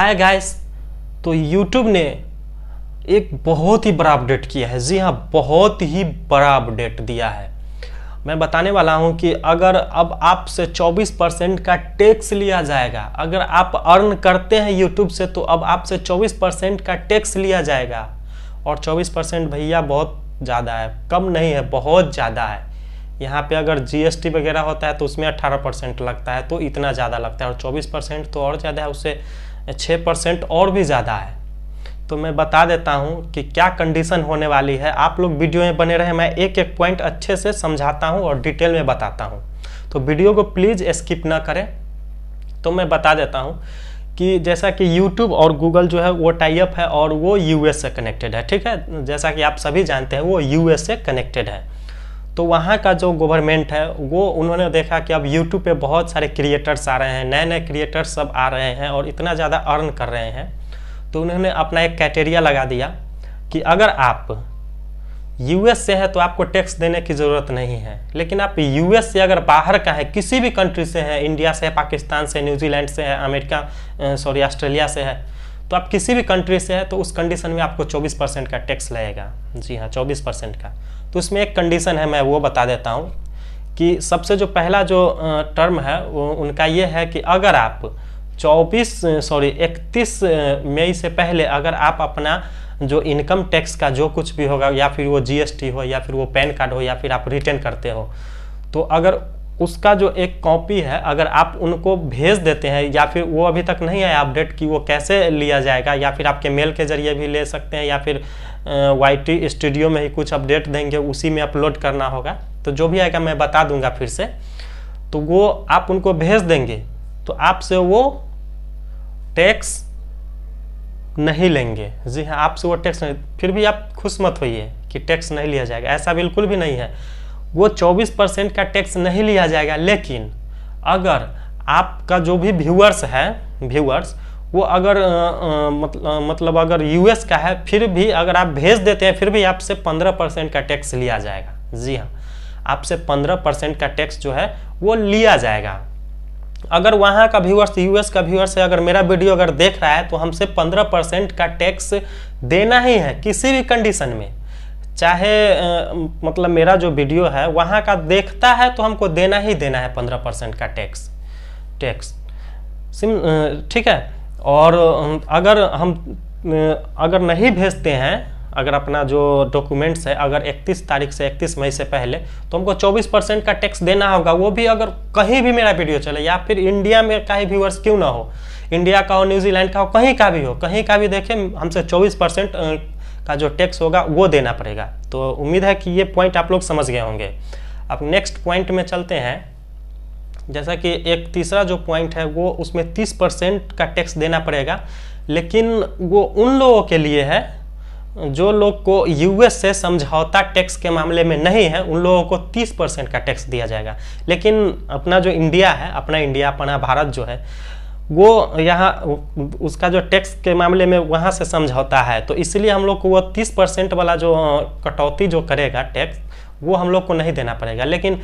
Hi guys, तो YouTube ने एक बहुत ही बड़ा अपडेट किया है। जी हाँ, बहुत ही बड़ा अपडेट दिया है। मैं बताने वाला हूं कि अगर अब आपसे 24% का टैक्स लिया जाएगा, अगर आप अर्न करते हैं YouTube से तो अब आपसे 24% का टैक्स लिया जाएगा। और 24% भैया बहुत ज़्यादा है, कम नहीं है, बहुत ज़्यादा है। यहाँ पे अगर GST वगैरह होता है तो उसमें 18% लगता है, तो इतना ज़्यादा लगता है। और 24% तो और ज़्यादा है, उससे 6% और भी ज़्यादा है। तो मैं बता देता हूँ कि क्या कंडीशन होने वाली है। आप लोग वीडियो में बने रहे, मैं एक एक पॉइंट अच्छे से समझाता हूँ और डिटेल में बताता हूँ, तो वीडियो को प्लीज़ स्किप ना करें। तो मैं बता देता हूँ कि जैसा कि YouTube और Google जो है वो टाई अप है और वो US से कनेक्टेड है, ठीक है। जैसा कि आप सभी जानते हैं वो US से कनेक्टेड है। तो वहाँ का जो गवर्नमेंट है वो उन्होंने देखा कि अब YouTube पे बहुत सारे क्रिएटर्स आ रहे हैं, नए नए क्रिएटर्स सब आ रहे हैं और इतना ज़्यादा अर्न कर रहे हैं। तो उन्होंने अपना एक क्राइटेरिया लगा दिया कि अगर आप US से है तो आपको टैक्स देने की ज़रूरत नहीं है, लेकिन आप US से अगर बाहर का है, किसी भी कंट्री से है, इंडिया से है, पाकिस्तान से, न्यूजीलैंड से है, ऑस्ट्रेलिया से है, तो आप किसी भी कंट्री से है तो उस कंडीशन में आपको 24% का टैक्स लगेगा। जी हाँ, 24% का। तो इसमें एक कंडीशन है, मैं वो बता देता हूँ कि सबसे जो पहला जो टर्म है वो उनका ये है कि अगर आप 31 मई से पहले अगर आप अपना जो इनकम टैक्स का जो कुछ भी होगा, या फिर वो GST हो, या फिर वो पैन कार्ड हो, या फिर आप रिटर्न करते हो, तो अगर उसका जो एक कॉपी है अगर आप उनको भेज देते हैं, या फिर वो अभी तक नहीं आया अपडेट कि वो कैसे लिया जाएगा, या फिर आपके मेल के जरिए भी ले सकते हैं, या फिर YT स्टूडियो में ही कुछ अपडेट देंगे, उसी में अपलोड करना होगा। तो जो भी आएगा मैं बता दूंगा फिर से। तो वो आप उनको भेज देंगे तो आपसे वो टैक्स नहीं लेंगे। जी हाँ, आपसे वो टैक्स नहीं। फिर भी आप खुश मत होइए कि टैक्स नहीं लिया जाएगा, ऐसा बिल्कुल भी नहीं है। वो 24% का टैक्स नहीं लिया जाएगा, लेकिन अगर आपका जो भी व्यूअर्स वो अगर मतलब अगर US का है, फिर भी अगर आप भेज देते हैं, फिर भी आपसे 15% का टैक्स लिया जाएगा। जी हाँ, आपसे 15% का टैक्स जो है वो लिया जाएगा। अगर वहाँ का व्यूअर्स US का व्यूअर्स है, अगर मेरा वीडियो अगर देख रहा है तो हमसे 15% का टैक्स देना ही है किसी भी कंडीशन में। चाहे मतलब मेरा जो वीडियो है वहाँ का देखता है तो हमको देना ही देना है 15% का टैक्स, ठीक है। और अगर नहीं भेजते हैं, अगर अपना जो डॉक्यूमेंट्स है अगर 31 तारीख से 31 मई से पहले, तो हमको 24% का टैक्स देना होगा। वो भी अगर कहीं भी मेरा वीडियो चले, या फिर इंडिया में कहीं व्यूअर्स क्यों ना हो, इंडिया का हो, न्यूजीलैंड का हो, कहीं का भी हो, कहीं का भी देखें, हमसे 24% का जो टैक्स होगा वो देना पड़ेगा। तो उम्मीद है कि ये पॉइंट आप लोग समझ गए होंगे। अब नेक्स्ट पॉइंट में चलते हैं। जैसा कि एक तीसरा जो पॉइंट है वो उसमें 30% का टैक्स देना पड़ेगा, लेकिन वो उन लोगों के लिए है जो लोग को US से समझौता टैक्स के मामले में नहीं है, उन लोगों को 30% का टैक्स दिया जाएगा। लेकिन अपना जो इंडिया है, अपना भारत जो है, वो यहाँ उसका जो टैक्स के मामले में वहाँ से समझौता है, तो इसलिए हम लोग को वो 30% वाला जो कटौती जो करेगा टैक्स, वो हम लोग को नहीं देना पड़ेगा। लेकिन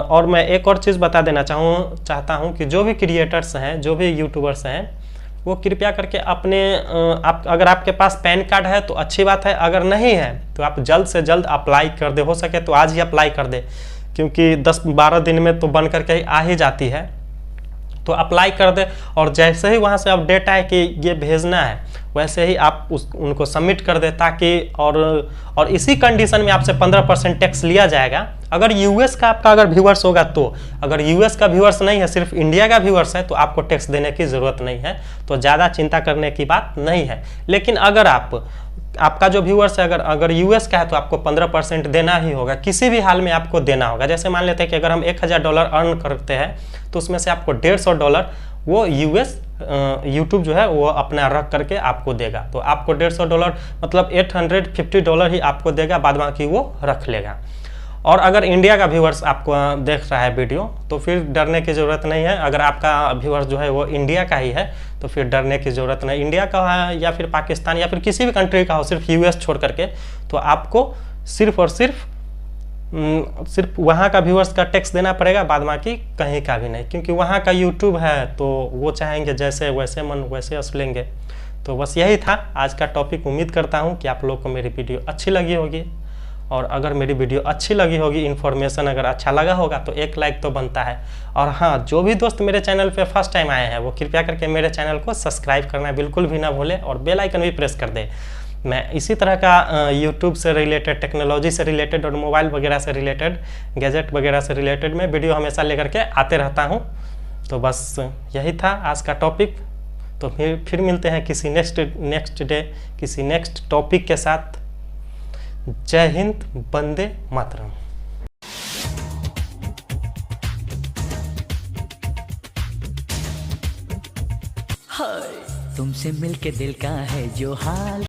और मैं एक और चीज़ बता देना चाहता हूँ कि जो भी क्रिएटर्स हैं, जो भी यूट्यूबर्स हैं, वो कृपया करके अपने अगर आपके पास पैन कार्ड है तो अच्छी बात है, अगर नहीं है तो आप जल्द से जल्द अप्लाई कर दे। हो सके तो आज ही अप्लाई कर दे, क्योंकि 10-12 दिन में तो बन करके आ ही जाती है। तो अप्लाई कर दे, और जैसे ही वहाँ से अपडेट आए कि ये भेजना है, वैसे ही आप उनको सबमिट कर दे, ताकि और इसी कंडीशन में आपसे 15% टैक्स लिया जाएगा। अगर US का आपका अगर व्यूअर्स होगा तो, अगर US का व्यूअर्स नहीं है, सिर्फ इंडिया का व्यूअर्स है, तो आपको टैक्स देने की ज़रूरत नहीं है, तो ज़्यादा चिंता करने की बात नहीं है। लेकिन अगर आपका जो व्यूअर्स है अगर US का है तो आपको 15% देना ही होगा, किसी भी हाल में आपको देना होगा। जैसे मान लेते हैं कि अगर हम $1000 अर्न करते हैं तो उसमें से आपको $150 वो YouTube जो है वो अपना रख करके आपको देगा। तो आपको $150 मतलब $850 ही आपको देगा, बाद बाकी वो रख लेगा। और अगर इंडिया का व्यूअर्स आपको देख रहा है वीडियो, तो फिर डरने की ज़रूरत नहीं है। अगर आपका व्यूअर्स जो है वो इंडिया का ही है तो फिर डरने की ज़रूरत नहीं। इंडिया का है या फिर पाकिस्तान या फिर किसी भी कंट्री का हो, सिर्फ US छोड़ करके, तो आपको सिर्फ और सिर्फ सिर्फ वहाँ का व्यूअर्स का टैक्स देना पड़ेगा, बाद बाकी कहीं का भी नहीं, क्योंकि वहाँ का यूट्यूब है तो वो चाहेंगे जैसे वैसे मन वैसे असलेंगे। तो बस यही था आज का टॉपिक। उम्मीद करता हूँ कि आप लोग को मेरी वीडियो अच्छी लगी होगी, और अगर मेरी वीडियो अच्छी लगी होगी, इन्फॉर्मेशन अगर अच्छा लगा होगा तो एक लाइक तो बनता है। और हाँ, जो भी दोस्त मेरे चैनल पे फर्स्ट टाइम आए हैं वो कृपया करके मेरे चैनल को सब्सक्राइब करना बिल्कुल भी ना भूलें, और बेल आइकन भी प्रेस कर दें। मैं इसी तरह का यूट्यूब से रिलेटेड, टेक्नोलॉजी से रिलेटेड और मोबाइल वगैरह से रिलेटेड, गैजेट वगैरह से रिलेटेड मैं वीडियो हमेशा लेकर के आते रहता हूँ। तो बस यही था आज का टॉपिक। तो फिर मिलते हैं किसी नेक्स्ट डे किसी नेक्स्ट टॉपिक के साथ। जय हिंद, वंदे मातरम। तुमसे मिलके दिल का है जो हाल